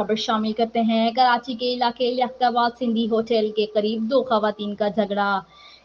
खबर शामिल करते हैं। कराची के इलाके लियाकताबाद सिंधी होटल के करीब दो खवातीन का झगड़ा।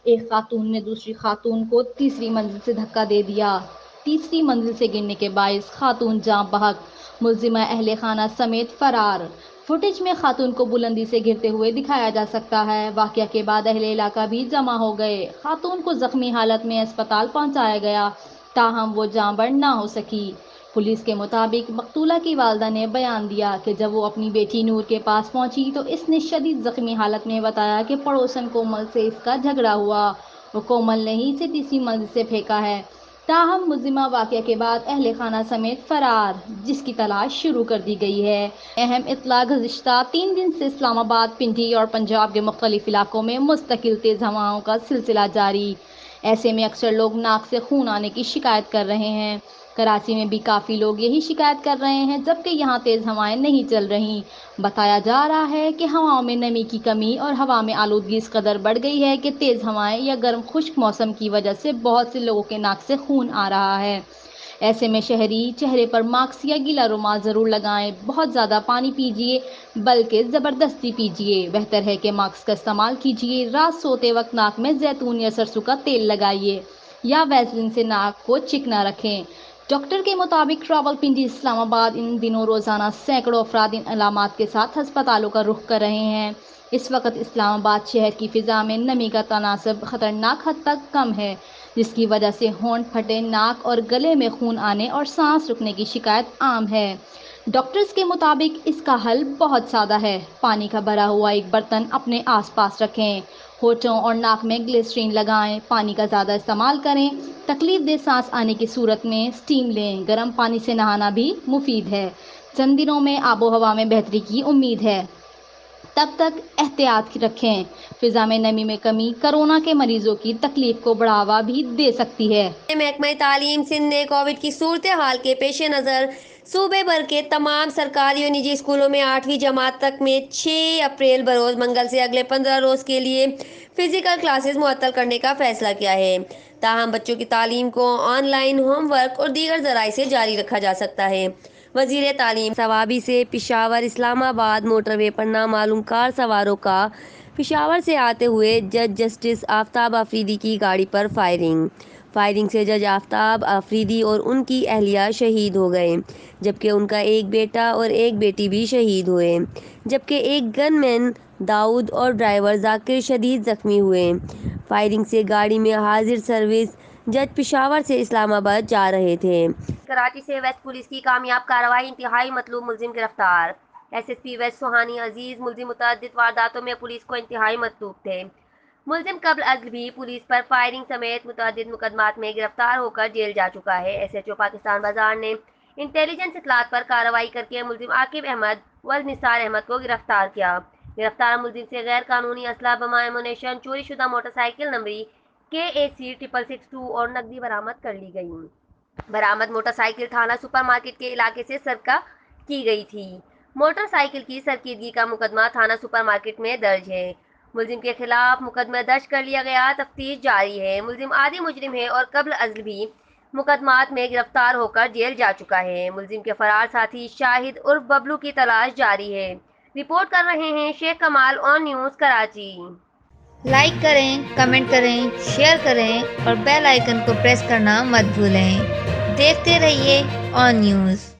एक खातून ने दूसरी खातून को तीसरी मंजिल से धक्का दे दिया। तीसरी मंजिल से गिरने के बायस खातून जाँ बहक, मुलजिमा अहले खाना समेत फरार। फुटेज में खातून को बुलंदी से गिरते हुए दिखाया जा सकता है। वाकया के बाद अहले इलाका भी जमा हो गए। खातून को जख्मी हालत में अस्पताल पहुंचाया गया, ताहम वो जाँबर ना हो सकी। पुलिस के मुताबिक मकतूला की वालदा ने बयान दिया कि जब वो अपनी बेटी नूर के पास पहुंची तो इसने शदीद जख्मी हालत में बताया कि पड़ोसन कोमल से इसका झगड़ा हुआ। वो कोमल ने ही इसे तीसरी मंजिल से फेंका है। ताहम मुलजिमा वाकया के बाद अहले खाना समेत फरार, जिसकी तलाश शुरू कर दी गई है। अहम इत्तला, गुज़िश्ता 3 दिन से इस्लामाबाद, पिंडी और पंजाब के मुख्तलिफ इलाकों में मुस्तकिल तेज़ हवाओं का सिलसिला जारी। ऐसे में अक्सर लोग नाक से खून आने की शिकायत कर रहे हैं। कराची में भी काफ़ी लोग यही शिकायत कर रहे हैं, जबकि यहाँ तेज़ हवाएं नहीं चल रही। बताया जा रहा है कि हवाओं में नमी की कमी और हवा में आलूदगी इस कदर बढ़ गई है कि तेज़ हवाएं या गर्म खुश्क मौसम की वजह से बहुत से लोगों के नाक से खून आ रहा है। ऐसे में शहरी चेहरे पर मास्क या गीला रुमाल ज़रूर लगाएं। बहुत ज़्यादा पानी पीजिए, बल्कि ज़बरदस्ती पीजिए। बेहतर है कि मास्क का इस्तेमाल कीजिए। रात सोते वक्त नाक में जैतून या सरसों का तेल लगाइए या वैसलीन से नाक को चिकना रखें। डॉक्टर के मुताबिक रावलपिंडी, इस्लामाबाद इन दिनों रोज़ाना सैकड़ों अफराद इन अलामात के साथ अस्पतालों का रुख कर रहे हैं। इस वक्त इस्लामाबाद शहर की फ़िज़ा में नमी का तनासब ख़तरनाक हद तक कम है, जिसकी वजह से होंठ फटे, नाक और गले में खून आने और सांस रुकने की शिकायत आम है। डॉक्टर्स के मुताबिक इसका हल बहुत सादा है। पानी का भरा हुआ एक बर्तन अपने आसपास रखें। होठों और नाक में ग्लिसरीन लगाएं। पानी का ज़्यादा इस्तेमाल करें। तकलीफ दे सांस आने की सूरत में स्टीम लें। गर्म पानी से नहाना भी मुफीद है। चंद दिनों में आबो हवा में बेहतरी की उम्मीद है, तब तक एहतियात रखें। फिजा में नमी में कमी कोरोना के मरीजों की तकलीफ को बढ़ावा भी दे सकती है। महकमा तालीम सिंध ने कोविड की सूरत हाल के पेश नज़र सूबे भर के तमाम सरकारी और निजी स्कूलों में 8वीं जमात तक में 6 अप्रैल बरोज़ मंगल से अगले 15 रोज़ के लिए फ़िज़िकल क्लासेस मुअत्तल करने का फैसला किया है। ताहम बच्चों की तालीम को ऑनलाइन, होमवर्क और दीगर ज़राए से जारी रखा जा सकता है। वज़ीर तालीम सवाबी से पिशावर इस्लामाबाद मोटरवे पर नामालूम कार सवारों का पिशावर से आते हुए जज जस्टिस आफ्ताब आफरीदी की गाड़ी पर फायरिंग से जज आफ्ताब आफरीदी और उनकी अहलिया शहीद हो गए, जबकि उनका एक बेटा और एक बेटी भी शहीद हुए, जबकि एक गनमैन दाऊद और ड्राइवर जाकिर शदीद जख्मी हुए। फायरिंग से गाड़ी में हाजिर सर्विस जज पिशावर से इस्लामाबाद जा रहे थे। कराची से वेस्ट पुलिस की कामयाब कार्रवाई, इंतहाई मतलूब मुलजिम गिरफ्तार। एसएसपी वेस्ट सुहानी अजीज मुलजिम मुतअद्दिद वारदातों में पुलिस को इंतहाई मतलूब थे। मुलजिम कबल अज़्ल भी पुलिस पर फायरिंग समेत मुतअद्दिद मुकदमात में गिरफ्तार होकर जेल जा चुका है। एसएचओ पाकिस्तान बाजार ने इंटेलिजेंस इत्तलात पर कार्रवाई करके मुलजिम आकिब अहमद व निसार अहमद को गिरफ्तार किया। गिरफ्तार मुलजिम से गैर कानूनी असला, बम, एमुनेशन, चोरी शुदा मोटरसाइकिल नंबरी KAC 6662 और नकदी बरामद कर ली गई। बरामद मोटरसाइकिल थाना सुपरमार्केट के इलाके से सरका की गई थी। मोटरसाइकिल की सरकीदगी का मुकदमा थाना सुपरमार्केट में दर्ज है। मुलजिम के खिलाफ मुकदमा दर्ज कर लिया गया, तफ्तीश जारी है। मुलजिम आदि मुजरिम है और कबल अज़्ल भी मुकदमात में गिरफ्तार होकर जेल जा चुका है। मुलजिम के फरार साथी शाहिद उर्फ बबलू की तलाश जारी है। रिपोर्ट कर रहे हैं शेख कमाल ऑन न्यूज़ कराची। लाइक करें, कमेंट करें, शेयर करें और बेल आइकन को प्रेस करना मत भूलें। देखते रहिए ऑन न्यूज़।